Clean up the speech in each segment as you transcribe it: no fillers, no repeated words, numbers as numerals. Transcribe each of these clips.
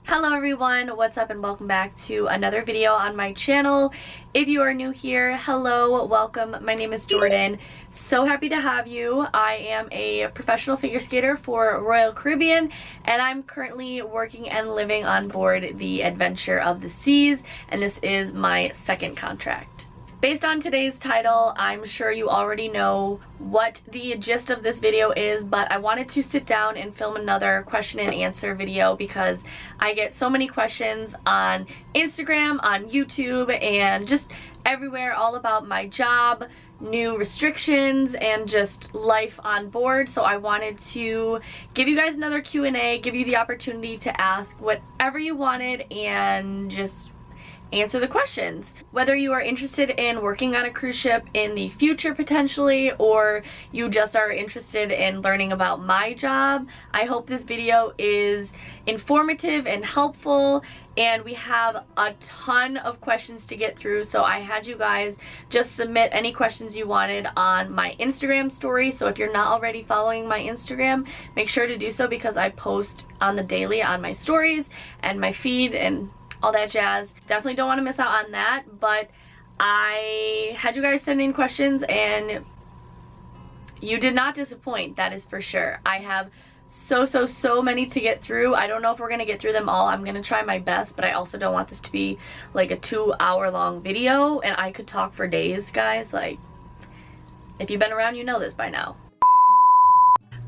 Hello everyone, what's up and welcome back to another video on my channel. If you are new here, hello, welcome. My name is Jordan. So happy to have you. I am a professional figure skater for Royal Caribbean and I'm currently working and living on board the Adventure of the Seas, and this is my second contract. Based on today's title, I'm sure you already know what the gist of this video is, but I wanted to sit down and film another question and answer video because I get so many questions on Instagram, on YouTube, and just everywhere all about my job, new restrictions, and just life on board. So I wanted to give you guys another Q&A, give you the opportunity to ask whatever you wanted and just answer the questions. Whether you are interested in working on a cruise ship in the future potentially, or you just are interested in learning about my job, I hope this video is informative and helpful. And we have a ton of questions to get through, so I had you guys just submit any questions you wanted on my Instagram story. So if you're not already following my Instagram, make sure to do so because I post on the daily on my stories and my feed and all that jazz. Definitely don't want to miss out on that, but I had you guys send in questions and you did not disappoint, that is for sure. I have so many to get through. I don't know if we're gonna get through them all. I'm gonna try my best, but I also don't want this to be like a 2-hour long video, and I could talk for days, guys. Like, if you've been around, you know this by now.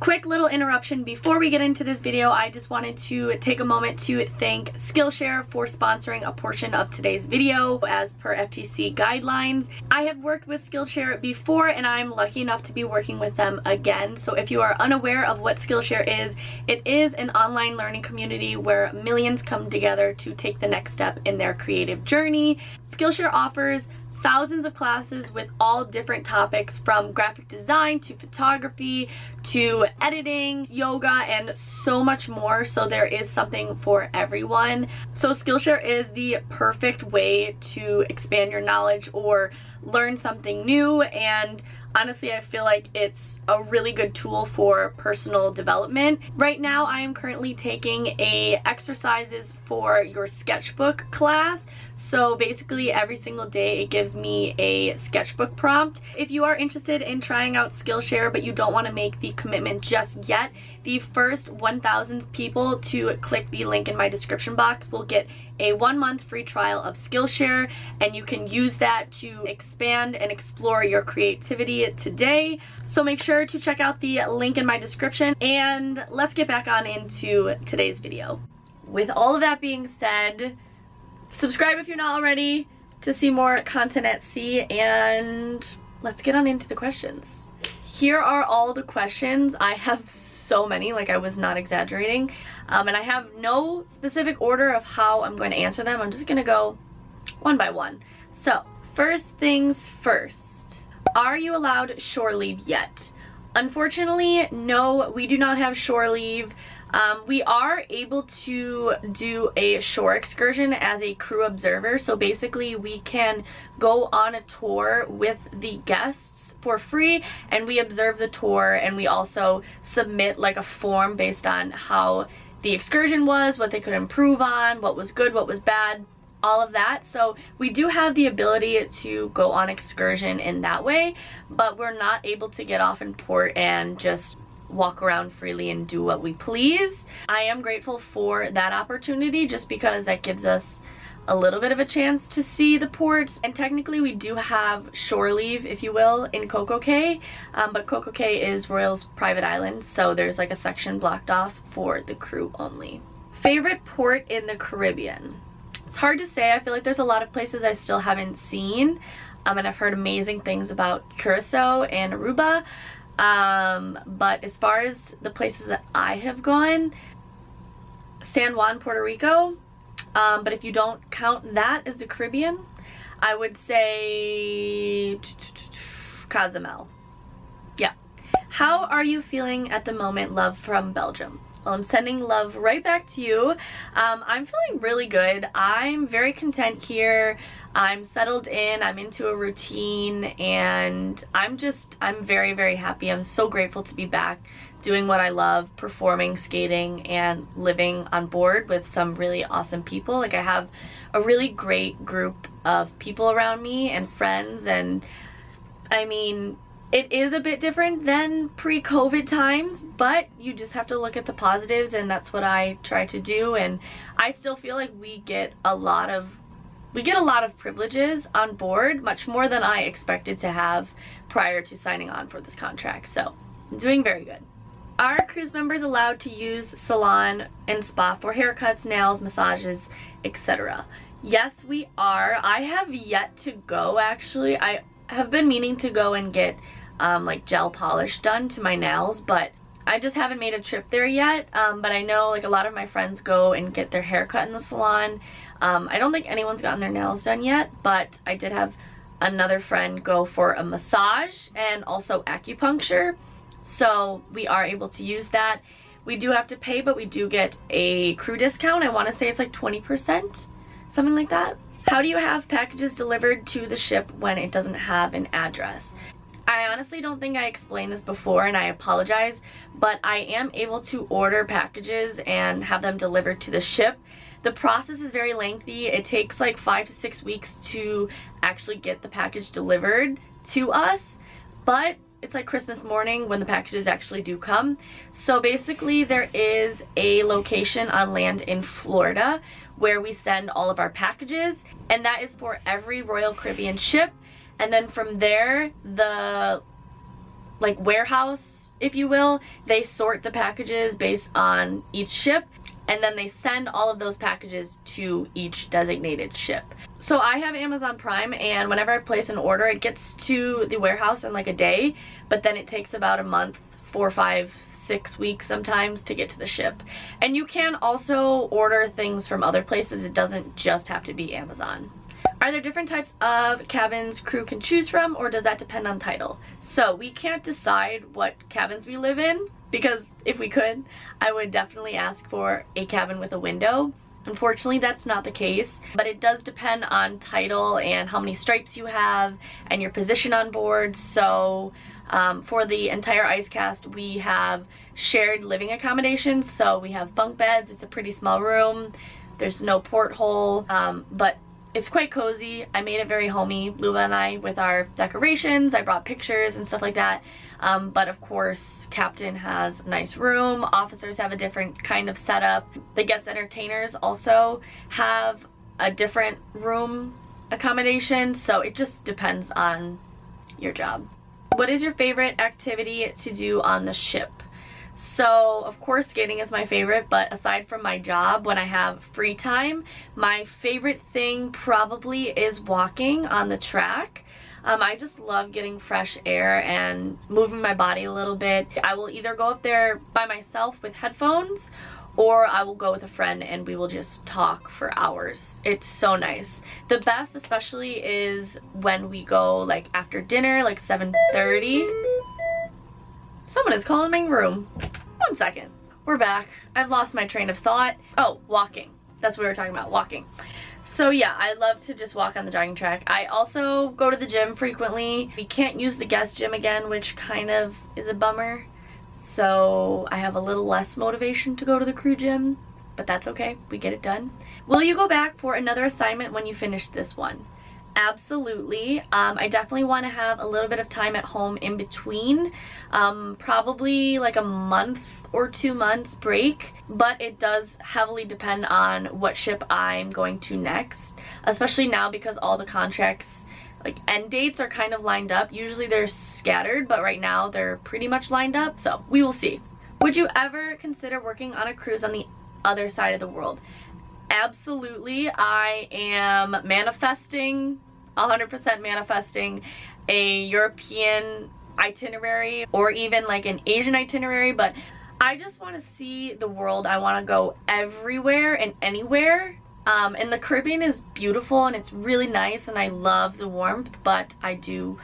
Quick little interruption before we get into this video. I just wanted to take a moment to thank Skillshare for sponsoring a portion of today's video as per FTC guidelines. I have worked with Skillshare before and I'm lucky enough to be working with them again. So if you are unaware of what Skillshare is, it is an online learning community where millions come together to take the next step in their creative journey. Skillshare offers thousands of classes with all different topics, from graphic design to photography to editing, yoga, and so much more. So there is something for everyone. So Skillshare is the perfect way to expand your knowledge or learn something new, and honestly, I feel like it's a really good tool for personal development. Right now, I am currently taking a exercises for your sketchbook class. So basically every single day it gives me a sketchbook prompt. If you are interested in trying out Skillshare but you don't want to make the commitment just yet, the first 1,000 people to click the link in my description box will get a 1-month free trial of Skillshare, and you can use that to expand and explore your creativity today. So make sure to check out the link in my description, and let's get back on into today's video. With all of that being said, subscribe if you're not already to see more content at sea, and let's get on into the questions. Here are all the questions. I have so many, like I was not exaggerating, and I have no specific order of how I'm going to answer them. I'm just gonna go one by one. So first things first, are you allowed shore leave yet? Unfortunately, no, we do not have shore leave. We are able to do a shore excursion as a crew observer. So basically we can go on a tour with the guests for free, and we observe the tour, and we also submit like a form based on how the excursion was, what they could improve on, what was good, what was bad, all of that. So we do have the ability to go on excursion in that way, but we're not able to get off in port and just walk around freely and do what we please. I am grateful for that opportunity just because that gives us a little bit of a chance to see the ports. And technically we do have shore leave, if you will, in Coco Cay, but Coco Cay is Royal's private island, so there's like a section blocked off for the crew only. Favorite port in the Caribbean? It's hard to say. I feel like there's a lot of places I still haven't seen, and I've heard amazing things about Curacao and Aruba, but as far as the places that I have gone, San Juan, Puerto Rico, but if you don't count that as the Caribbean, I would say Cozumel. Yeah. How are you feeling at the moment? Love from Belgium. Well, I'm sending love right back to you. I'm feeling really good. I'm very content here. I'm settled in, I'm into a routine, and I'm very, very happy. I'm so grateful to be back doing what I love, performing, skating, and living on board with some really awesome people. Like, I have a really great group of people around me and friends, and I mean, it is a bit different than pre-COVID times, but you just have to look at the positives, and that's what I try to do. And I still feel like we get a lot of privileges on board, much more than I expected to have prior to signing on for this contract. So I'm doing very good. Are cruise members allowed to use salon and spa for haircuts, nails, massages, etc.? Yes, we are. I have yet to go, actually. I have been meaning to go and get like gel polish done to my nails, but I just haven't made a trip there yet. But I know like a lot of my friends go and get their hair cut in the salon. I don't think anyone's gotten their nails done yet, but I did have another friend go for a massage and also acupuncture. So we are able to use that. We do have to pay, but we do get a crew discount. I want to say it's like 20%, something like that. How do you have packages delivered to the ship when it doesn't have an address? I honestly don't think I explained this before, and I apologize, but I am able to order packages and have them delivered to the ship. The process is very lengthy. It takes like 5 to 6 weeks to actually get the package delivered to us, but it's like Christmas morning when the packages actually do come. So basically there is a location on land in Florida where we send all of our packages, and that is for every Royal Caribbean ship. And then from there, the like warehouse, if you will, they sort the packages based on each ship, and then they send all of those packages to each designated ship. So I have Amazon Prime, and whenever I place an order, it gets to the warehouse in like a day, but then it takes about a month, 4, 5, 6 weeks sometimes to get to the ship. And you can also order things from other places. It doesn't just have to be Amazon. Are there different types of cabins crew can choose from, or does that depend on title? So we can't decide what cabins we live in, because if we could, I would definitely ask for a cabin with a window. Unfortunately, that's not the case, but it does depend on title and how many stripes you have and your position on board. So for the entire ice cast, we have shared living accommodations. So we have bunk beds. It's a pretty small room. There's no porthole, but it's quite cozy. I made it very homey, Luba and I, with our decorations. I brought pictures and stuff like that. But of course, captain has a nice room. Officers have a different kind of setup. The guest entertainers also have a different room accommodation. So it just depends on your job. What is your favorite activity to do on the ship? So of course skating is my favorite, but aside from my job, when I have free time, my favorite thing probably is walking on the track. I just love getting fresh air and moving my body a little bit. I will either go up there by myself with headphones, or I will go with a friend and we will just talk for hours. It's so nice. The best especially is when we go like after dinner, like 7:30. Someone is calling my room. 1 second. We're back. I've lost my train of thought. Oh, walking. That's what we were talking about, walking. So yeah, I love to just walk on the jogging track. I also go to the gym frequently. We can't use the guest gym again, which kind of is a bummer. So I have a little less motivation to go to the crew gym, but that's okay. We get it done. Will you go back for another assignment when you finish this one? Absolutely. I definitely want to have a little bit of time at home in between, probably like a month or 2 months break, but it does heavily depend on what ship I'm going to next, especially now because all the contracts, like end dates, are kind of lined up. Usually they're scattered, but right now they're pretty much lined up, so we will see. Would you ever consider working on a cruise on the other side of the world? Absolutely. I am manifesting, 100% manifesting a European itinerary or even like an Asian itinerary, but I just want to see the world. I want to go everywhere and anywhere. And the Caribbean is beautiful and it's really nice and I love the warmth, but I do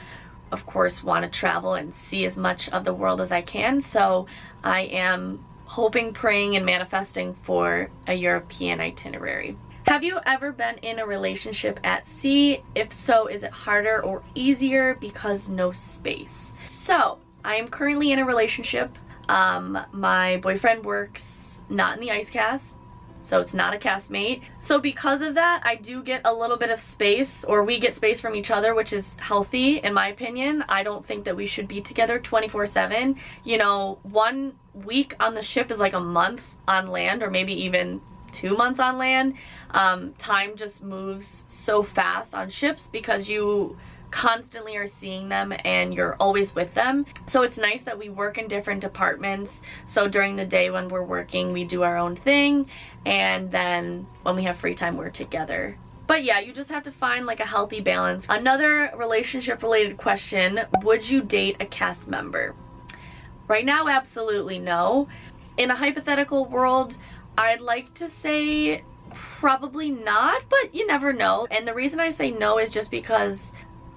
of course want to travel and see as much of the world as I can. So I am hoping, praying, and manifesting for a European itinerary. Have you ever been in a relationship at sea? If so, is it harder or easier because no space? So, I am currently in a relationship. My boyfriend works not in the ice cast, so it's not a castmate. So because of that, I do get a little bit of space, or we get space from each other, which is healthy in my opinion. I don't think that we should be together 24/7. You know, 1 week on the ship is like a month on land, or maybe even 2 months on land. Time just moves so fast on ships because you constantly are seeing them and you're always with them. So it's nice that we work in different departments. So during the day when we're working, we do our own thing, and then when we have free time, we're together. But yeah, you just have to find like a healthy balance. Another relationship related question, would you date a cast member? Right now, absolutely no. In a hypothetical world, I'd like to say probably not, but you never know. And the reason I say no is just because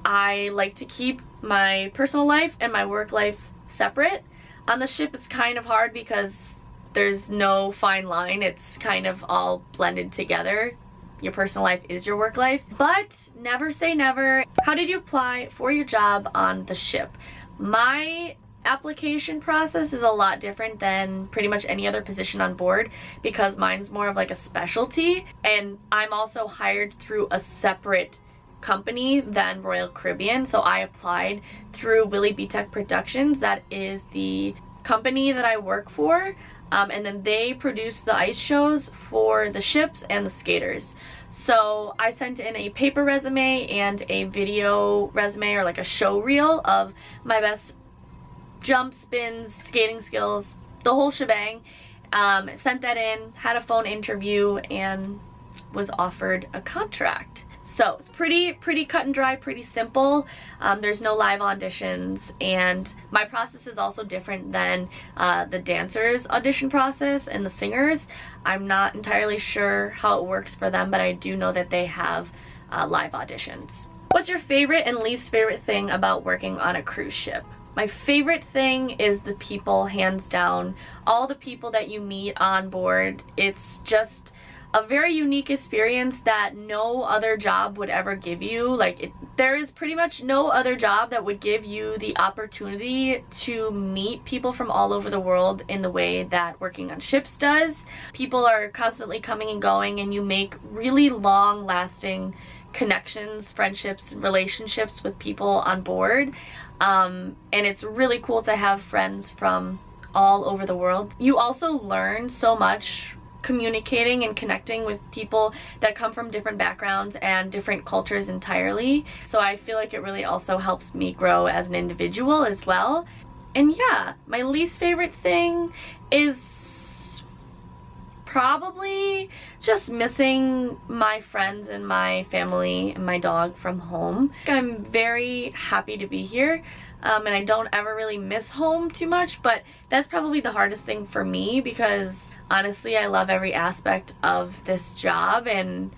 I like to keep my personal life and my work life separate. On the ship, it's kind of hard because there's no fine line. It's kind of all blended together. Your personal life is your work life. But never say never. How did you apply for your job on the ship? My application process is a lot different than pretty much any other position on board because mine's more of like a specialty, and I'm also hired through a separate company than Royal Caribbean. So I applied through Willie B Tech Productions. That is the company that I work for, and then they produce the ice shows for the ships and the skaters. So I sent in a paper resume and a video resume, or like a show reel of my best jump, spins, skating skills, the whole shebang. Sent that in, had a phone interview, and was offered a contract. So it's pretty cut and dry, pretty simple. There's no live auditions, and my process is also different than the dancers' audition process and the singers. I'm not entirely sure how it works for them, but I do know that they have live auditions. What's your favorite and least favorite thing about working on a cruise ship? My favorite thing is the people, hands down. All the people that you meet on board. It's just a very unique experience that no other job would ever give you. Like, there is pretty much no other job that would give you the opportunity to meet people from all over the world in the way that working on ships does. People are constantly coming and going, and you make really long-lasting connections, friendships, and relationships with people on board. And it's really cool to have friends from all over the world. You also learn so much communicating and connecting with people that come from different backgrounds and different cultures entirely. So I feel like it really also helps me grow as an individual as well. And yeah, my least favorite thing is probably just missing my friends and my family and my dog from home. I'm very happy to be here. And I don't ever really miss home too much, but that's probably the hardest thing for me because honestly, I love every aspect of this job. And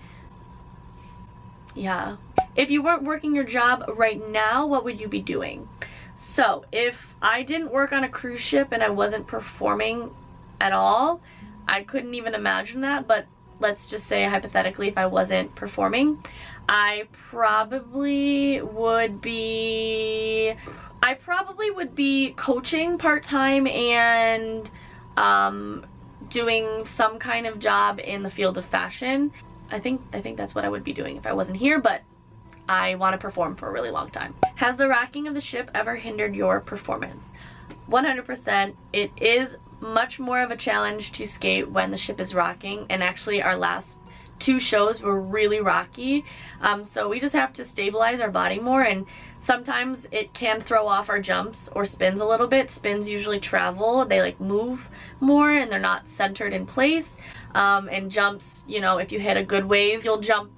yeah, if you weren't working your job right now, what would you be doing? So if I didn't work on a cruise ship and I wasn't performing at all, I couldn't even imagine that. But let's just say hypothetically, if I wasn't performing, I probably would be coaching part-time and doing some kind of job in the field of fashion. I think that's what I would be doing if I wasn't here, but I want to perform for a really long time. Has the rocking of the ship ever hindered your performance? 100%. It is much more of a challenge to skate when the ship is rocking, and actually our last 2 shows were really rocky. So we just have to stabilize our body more, and sometimes it can throw off our jumps or spins a little bit. Spins usually travel, they like move more and they're not centered in place. And jumps, you know, if you hit a good wave, you'll jump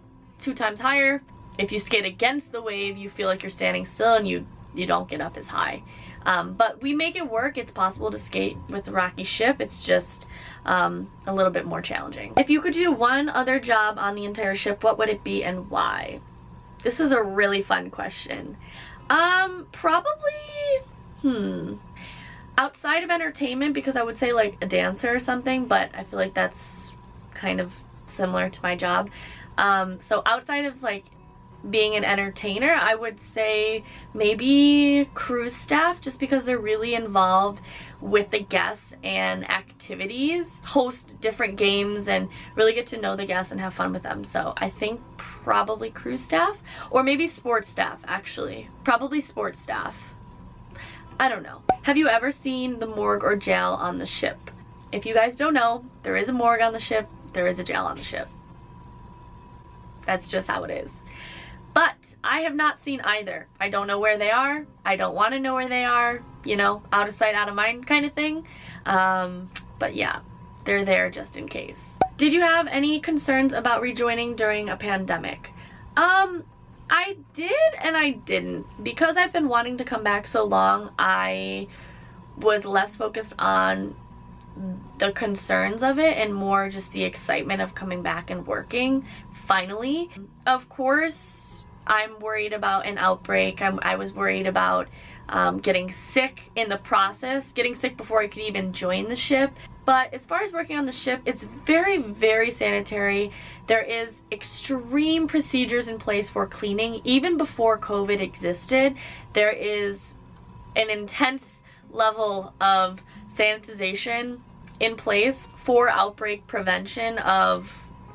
2 times higher. If you skate against the wave, you feel like you're standing still and you don't get up as high. But we make it work. It's possible to skate with the rocky ship. It's just a little bit more challenging. If you could do one other job on the entire ship, what would it be and why? This is a really fun question. Probably, outside of entertainment, because I would say like a dancer or something, but I feel like that's kind of similar to my job. So outside of like being an entertainer, I would say maybe cruise staff, just because they're really involved with the guests and activities, host different games, and really get to know the guests and have fun with them. So I think probably cruise staff, or maybe sports staff, actually. Probably sports staff. I don't know. Have you ever seen the morgue or jail on the ship? If you guys don't know, there is a morgue on the ship, there is a jail on the ship. That's just how it is. But I have not seen either. I don't know where they are. I don't want to know where they are. You know, out of sight, out of mind kind of thing. But yeah, they're there just in case. Did you have any concerns about rejoining during a pandemic? I did and I didn't. Because I've been wanting to come back so long, I was less focused on the concerns of it and more just the excitement of coming back and working finally. Of course, I'm worried about an outbreak. I was worried about getting sick in the process, getting sick before I could even join the ship. But as far as working on the ship, it's very, very sanitary. There is extreme procedures in place for cleaning. Even before COVID existed, there is an intense level of sanitization in place for outbreak prevention of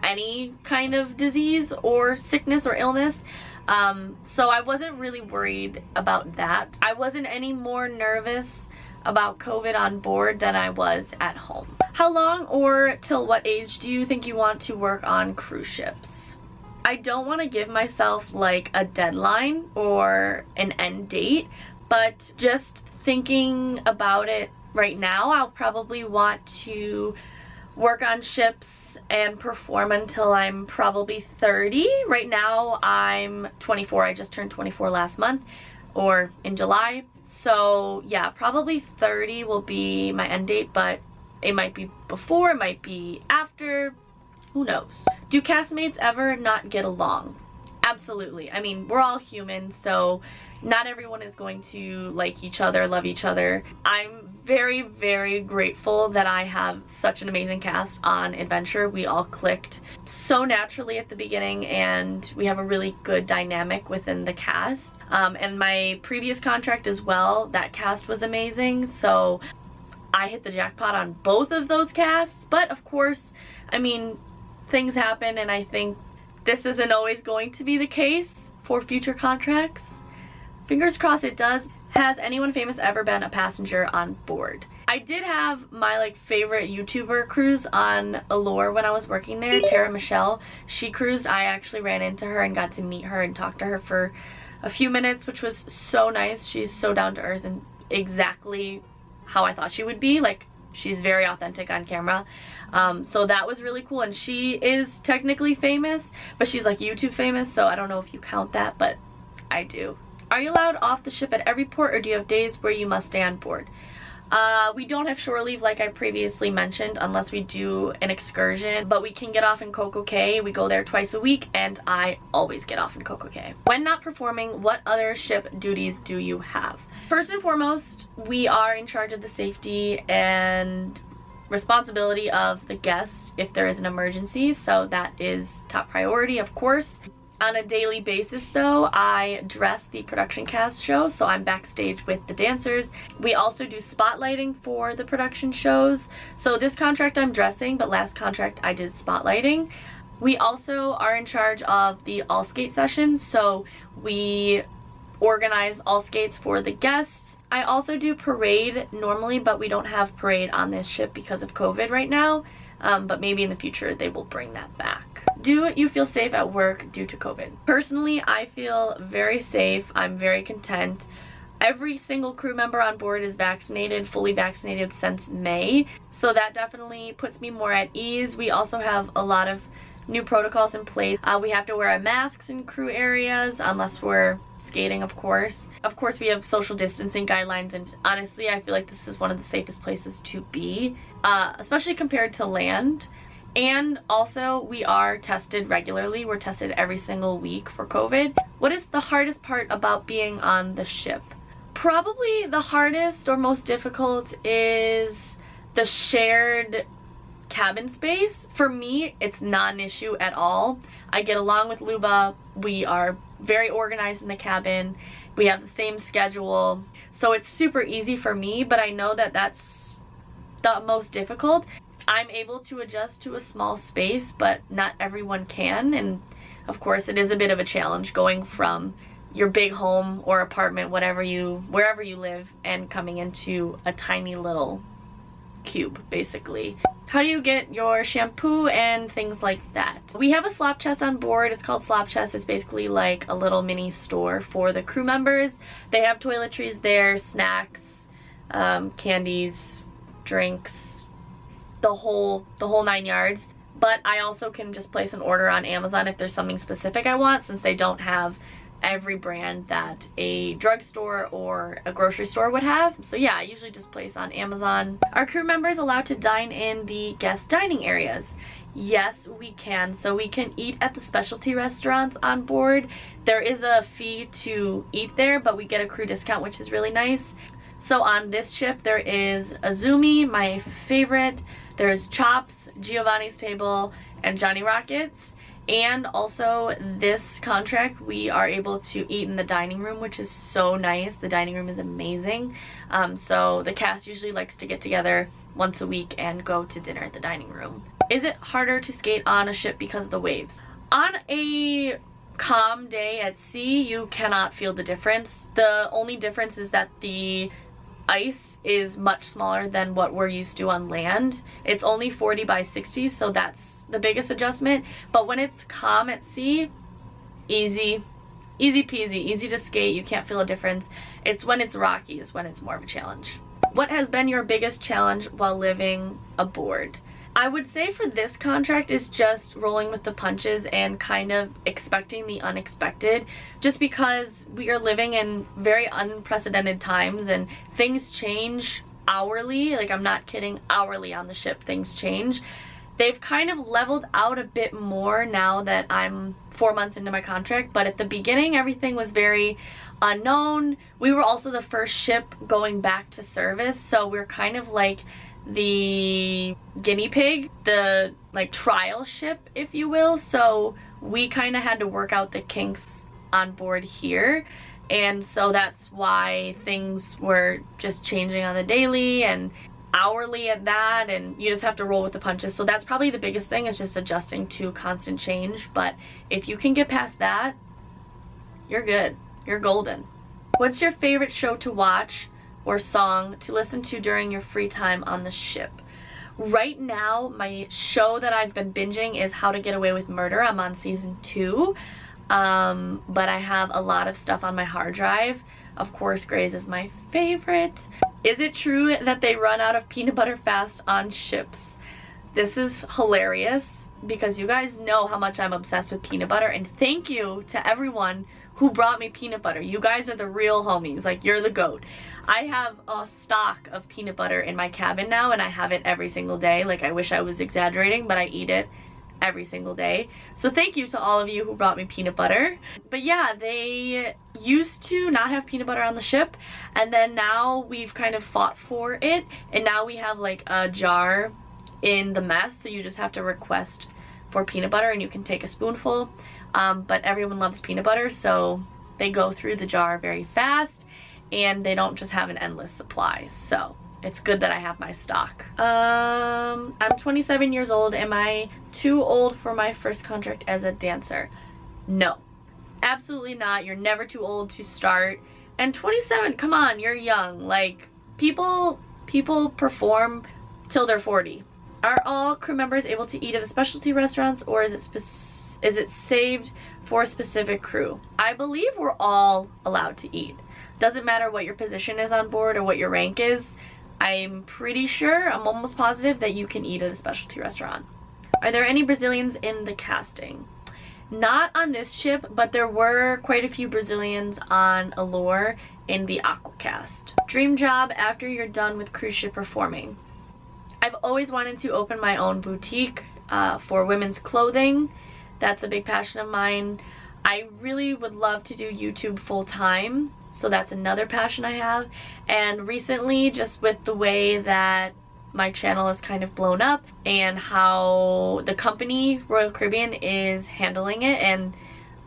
any kind of disease or sickness or illness. So I wasn't really worried about that. I wasn't any more nervous about COVID on board than I was at home. How long or till what age do you think you want to work on cruise ships? I don't want to give myself like a deadline or an end date, but just thinking about it right now, I'll probably want to work on ships and perform until I'm probably 30. Right now I'm 24. I just turned 24 last month, or in July. So yeah, probably 30 will be my end date, but it might be before, it might be after, who knows. Do castmates ever not get along? Absolutely. I mean, we're all human, so not everyone is going to like each other, love each other. I'm very, very grateful that I have such an amazing cast on Adventure. We all clicked so naturally at the beginning, and we have a really good dynamic within the cast. And my previous contract as well, that cast was amazing, so I hit the jackpot on both of those casts. But of course, I mean, things happen, and I think this isn't always going to be the case for future contracts. Fingers crossed it does. Has anyone famous ever been a passenger on board? I did have my like favorite YouTuber cruise on Allure when I was working there, Tara Michelle. She cruised. I actually ran into her and got to meet her and talk to her for a few minutes, which was so nice. She's so down to earth and exactly how I thought she would be. Like, she's very authentic on camera. So that was really cool, and she is technically famous, but she's like YouTube famous, so I don't know if you count that, but I do. Are you allowed off the ship at every port, or do you have days where you must stay on board? We don't have shore leave like I previously mentioned unless we do an excursion, but we can get off in Coco Cay. We go there twice a week, and I always get off in Coco Cay. When not performing, what other ship duties do you have? First and foremost, we are in charge of the safety and responsibility of the guests if there is an emergency, so that is top priority, of course. On a daily basis though, I dress the production cast show, so I'm backstage with the dancers. We also do spotlighting for the production shows. So this contract I'm dressing, but last contract I did spotlighting. We also are in charge of the all skate sessions, so we organize all skates for the guests. I also do parade normally, but we don't have parade on this ship because of COVID right now, but maybe in the future they will bring that back. Do you feel safe at work due to COVID? Personally, I feel very safe. I'm very content. Every single crew member on board is vaccinated, fully vaccinated since May, so that definitely puts me more at ease. We also have a lot of new protocols in place. We have to wear our masks in crew areas unless we're skating, of course. Of course, we have social distancing guidelines, and honestly, I feel like this is one of the safest places to be, especially compared to land. And also, we are tested regularly. We're tested every single week for COVID. What is the hardest part about being on the ship? Probably the hardest or most difficult is the shared cabin space. For me, it's not an issue at all. I get along with Luba. We are very organized in the cabin. We have the same schedule. So it's super easy for me, but I know that that's the most difficult. I'm able to adjust to a small space, but not everyone can. And of course, it is a bit of a challenge going from your big home or apartment, wherever you live, and coming into a tiny little cube, basically. How do you get your shampoo and things like that? We have a slop chest on board. It's called Slop Chest. It's basically like a little mini store for the crew members. They have toiletries there, snacks, candies, drinks, the whole 9 yards. But I also can just place an order on Amazon if there's something specific I want, since they don't have every brand that a drugstore or a grocery store would have. So yeah, I usually just place on Amazon. Are crew members allowed to dine in the guest dining areas? Yes, we can. So we can eat at the specialty restaurants on board. There is a fee to eat there, but we get a crew discount, which is really nice. So on this ship, there is Azumi, my favorite. There's Chops, Giovanni's Table, and Johnny Rockets. And also this contract, we are able to eat in the dining room, which is so nice. The dining room is amazing. So the cast usually likes to get together once a week and go to dinner at the dining room. Is it harder to skate on a ship because of the waves? On a calm day at sea, you cannot feel the difference. The only difference is that the ice is much smaller than what we're used to on land. It's only 40 by 60, so that's the biggest adjustment. But when it's calm at sea, easy peasy, easy to skate. You can't feel a difference. It's when it's rocky is when it's more of a challenge. What has been your biggest challenge while living aboard? I would say for this contract is just rolling with the punches and kind of expecting the unexpected, just because we are living in very unprecedented times and things change hourly. Like, I'm not kidding, hourly on the ship things change. They've kind of leveled out a bit more now that I'm 4 months into my contract, but at the beginning everything was very unknown. We were also the first ship going back to service, so we're kind of like the guinea pig, the like trial ship, if you will. So we kind of had to work out the kinks on board here, and so that's why things were just changing on the daily and hourly at that, and you just have to roll with the punches. So that's probably the biggest thing, is just adjusting to constant change. But if you can get past that, you're good, you're golden. What's your favorite show to watch or song to listen to during your free time on the ship? Right now, my show that I've been binging is How to Get Away with Murder. I'm on season 2, but I have a lot of stuff on my hard drive. Of course, Grey's is my favorite. Is it true that they run out of peanut butter fast on ships? This is hilarious because you guys know how much I'm obsessed with peanut butter, and thank you to everyone who brought me peanut butter. You guys are the real homies, like, you're the GOAT. I have a stock of peanut butter in my cabin now, and I have it every single day. Like, I wish I was exaggerating, but I eat it every single day. So thank you to all of you who brought me peanut butter. But yeah, they used to not have peanut butter on the ship, and then now we've kind of fought for it, and now we have like a jar in the mess, so you just have to request for peanut butter and you can take a spoonful. But everyone loves peanut butter, so they go through the jar very fast, and they don't just have an endless supply. So it's good that I have my stock. I'm 27 years old. Am I too old for my first contract as a dancer? No, absolutely not. You're never too old to start. And 27, come on, you're young. Like, people perform till they're 40. Are all crew members able to eat at the specialty restaurants, or is it saved for a specific crew? I believe we're all allowed to eat. Doesn't matter what your position is on board or what your rank is. I'm pretty sure, I'm almost positive, that you can eat at a specialty restaurant. Are there any Brazilians in the casting? Not on this ship, but there were quite a few Brazilians on Allure in the Aqua cast. Dream job after you're done with cruise ship performing? I've always wanted to open my own boutique for women's clothing. That's a big passion of mine. I really would love to do YouTube full time, so that's another passion I have. And recently, just with the way that my channel is kind of blown up and how the company Royal Caribbean is handling it and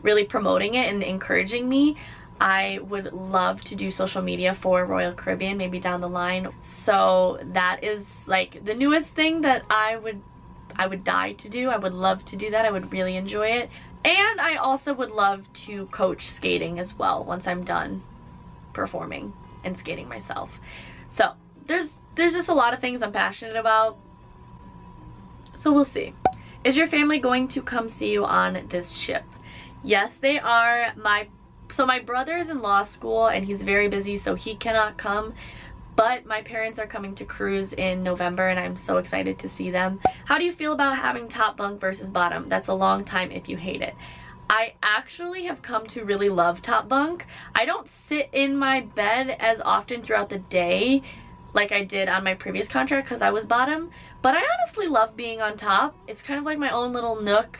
really promoting it and encouraging me, I would love to do social media for Royal Caribbean maybe down the line. So that is like the newest thing that I would die to do. I would love to do that. I would really enjoy it. And I also would love to coach skating as well once I'm done performing and skating myself. So there's just a lot of things I'm passionate about. So we'll see. Is your family going to come see you on this ship? Yes, they are. So my brother is in law school and he's very busy, so he cannot come. But my parents are coming to cruise in November and I'm so excited to see them. How do you feel about having top bunk versus bottom? That's a long time if you hate it. I actually have come to really love top bunk. I don't sit in my bed as often throughout the day like I did on my previous contract because I was bottom. But I honestly love being on top. It's kind of like my own little nook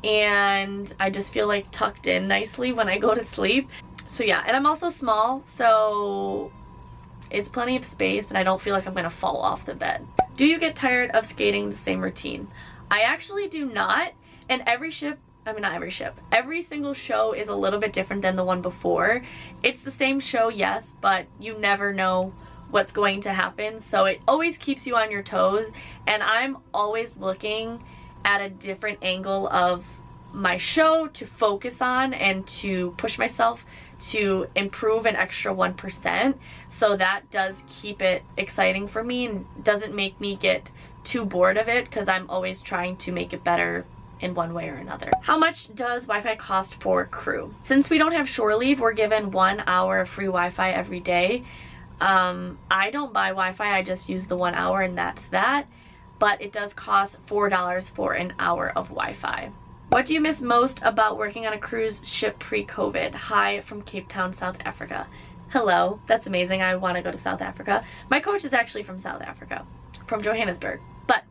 and I just feel like tucked in nicely when I go to sleep. So yeah, and I'm also small, so it's plenty of space and I don't feel like I'm gonna fall off the bed. Do you get tired of skating the same routine? I actually do not, and every single show is a little bit different than the one before. It's the same show, yes, but you never know what's going to happen, so it always keeps you on your toes, and I'm always looking at a different angle of my show to focus on and to push myself to improve an extra 1%. So that does keep it exciting for me and doesn't make me get too bored of it because I'm always trying to make it better in one way or another. How much does Wi-Fi cost for crew? Since we don't have shore leave, we're given 1 hour of free Wi-Fi every day. I don't buy Wi-Fi, I just use the 1 hour and that's that. But it does cost $4 for an hour of Wi-Fi. What do you miss most about working on a cruise ship pre-COVID? Hi from Cape Town, South Africa. Hello, that's amazing. I want to go to South Africa. My coach is actually from South Africa, from Johannesburg. But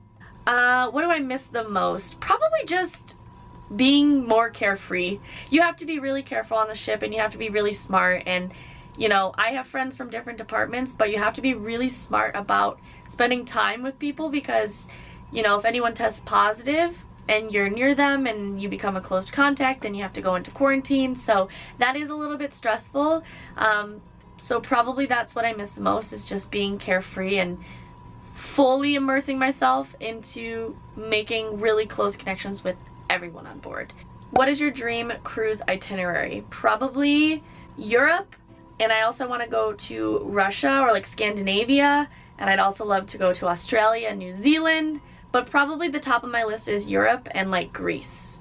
what do I miss the most? Probably just being more carefree. You have to be really careful on the ship and you have to be really smart, and you know, I have friends from different departments, but you have to be really smart about spending time with people because, you know, if anyone tests positive and you're near them and you become a close contact, then you have to go into quarantine. So that is a little bit stressful. So probably that's what I miss the most, is just being carefree and fully immersing myself into making really close connections with everyone on board. What is your dream cruise itinerary? Probably Europe. And I also want to go to Russia or like Scandinavia, and I'd also love to go to Australia and New Zealand, but probably the top of my list is Europe and like Greece,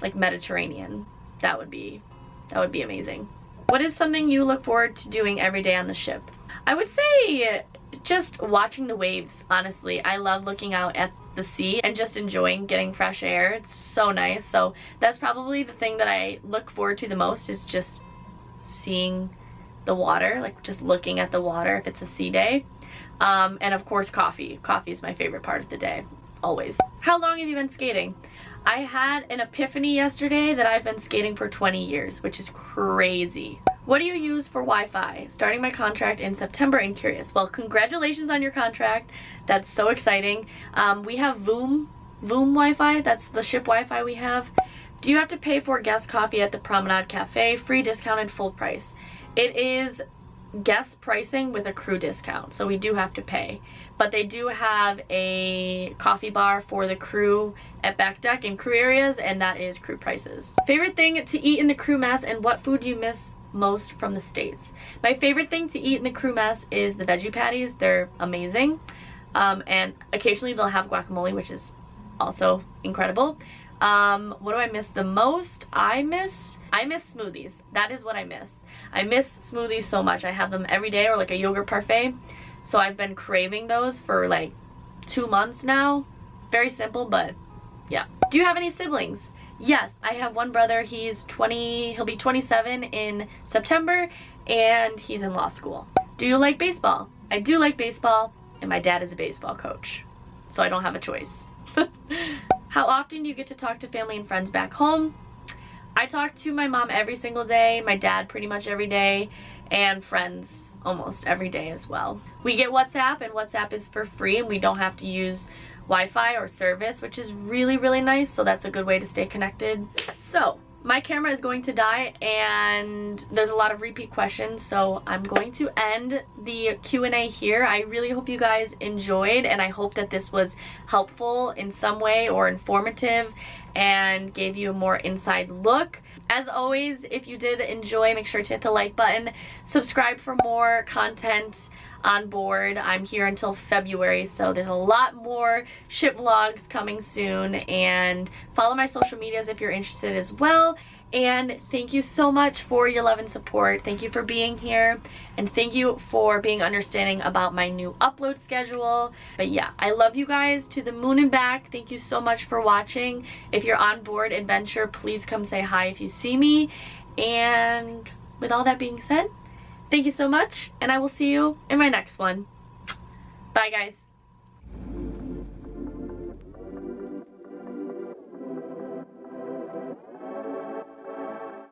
like Mediterranean. That would be amazing. What is something you look forward to doing every day on the ship? I would say just watching the waves, honestly. I love looking out at the sea and just enjoying getting fresh air. It's so nice. So that's probably the thing that I look forward to the most, is just seeing the water, like just looking at the water if it's a sea day. And of course coffee. Coffee is my favorite part of the day, always. How long have you been skating? I had an epiphany yesterday that I've been skating for 20 years, which is crazy. What do you use for Wi-Fi? Starting my contract in September and curious. Well, congratulations on your contract. That's so exciting. We have Voom Wi-Fi. That's the ship Wi-Fi we have. Do you have to pay for guest coffee at the Promenade Cafe? Free, discounted, full price. It is guest pricing with a crew discount, so we do have to pay. But they do have a coffee bar for the crew at back deck and crew areas, and that is crew prices. Favorite thing to eat in the crew mess, and what food do you miss most from the States? My favorite thing to eat in the crew mess is the veggie patties. They're amazing. And occasionally they'll have guacamole, which is also incredible. What do I miss the most? I miss smoothies. That is what I miss. I miss smoothies so much. I have them every day, or like a yogurt parfait. So I've been craving those for like 2 months now. Very simple, but yeah. Do you have any siblings? Yes, I have one brother. He's 20, he'll be 27 in September, and he's in law school. Do you like baseball? I do like baseball, and my dad is a baseball coach, so I don't have a choice. How often do you get to talk to family and friends back home? I talk to my mom every single day, my dad pretty much every day, and friends almost every day as well. We get WhatsApp, and WhatsApp is for free, and we don't have to use Wi-Fi or service, which is really, really nice, so that's a good way to stay connected. So my camera is going to die, and there's a lot of repeat questions, so I'm going to end the Q&A here. I really hope you guys enjoyed, and I hope that this was helpful in some way or informative and gave you a more inside look. As always, if you did enjoy, make sure to hit the like button, subscribe for more content on board. I'm here until February, so there's a lot more ship vlogs coming soon, and follow my social medias if you're interested as well. And thank you so much for your love and support. Thank you for being here, and thank you for being understanding about my new upload schedule. But yeah, I love you guys to the moon and back. Thank you so much for watching. If you're on board adventure, please come say hi if you see me. And with all that being said, thank you so much, and I will see you in my next one. Bye, guys.